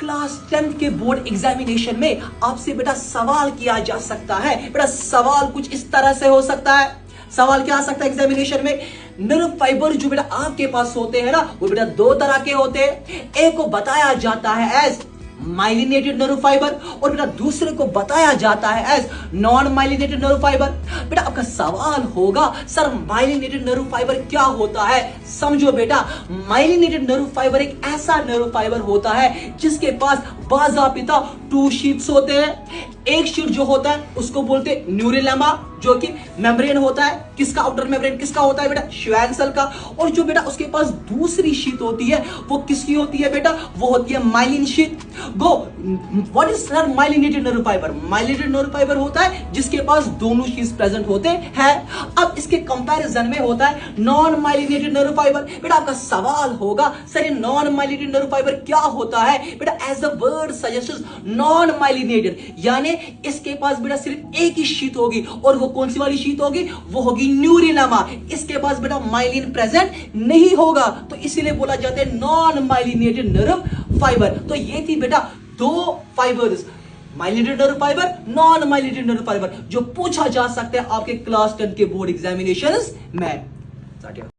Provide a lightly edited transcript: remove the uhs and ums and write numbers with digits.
Class 10th के board examination में आपसे बेटा सवाल किया जा सकता है। बेटा सवाल कुछ इस तरह से हो सकता है। सवाल क्या आ सकता है एग्जामिनेशन में? नर्व फाइबर जो बेटा आपके पास होते हैं ना, वो बेटा दो तरह के होते हैं। एक को बताया जाता है एज माइलिनेटेड नर्व फाइबर और बेटा दूसरे को बताया जाता है as non myelinated nerve fibre. बेटा आपका सवाल होगा सर माइलिनेटेड नर्व फाइबर क्या होता है? समझो बेटा, माइलिनेटेड नर्व फाइबर एक ऐसा नर्व फाइबर होता है जिसके पास बाज़ाबिता 2 शीट्स होते हैं। एक शीट जो होता है उसको बोलते हैं न्यूरिलेमा, जो कि मेम्ब्रेन होता है। किसका? आउटर मेम्ब्रेन किसका होता है बेटा? श्वेन सेल का। और जो बेटा उसके पास दूसरी शीट होती है वो किसकी होती है बेटा? वो होती है myelin sheath. Go, what is sir myelinated nerve fibre? Myelinated nerve fibre होता है जिसके पास दोनों शीट्स प्रेजेंट होते हैं। अब इसके कंपैरिजन में होता है नॉन माइलिनेटेड नर्व फाइबर। बेटा आपका सवाल होगा सर ये नॉन माइलिनेटेड नर्व फाइबर क्या होता है? बेटा as the word suggest non myelinated, यानी इसके पास बेटा सिर्फ एक ही शीट होगी और वो कौन सी वाली शीट होगी? वो होगी न्यूरिलेमा। इसके पास बेटा माइलिन प्रेजेंट नहीं होगा, तो इसीलिए बोला जाता है नॉन माइलिनेटेड नर्व फाइबर। तो ये थी बेटा दो fibres, myelinated nerve fibre, non myelinated nerve fibre, जो पूछा जा सकता है आपके क्लास 10 के बोर्ड एग्जामिनेशंस में।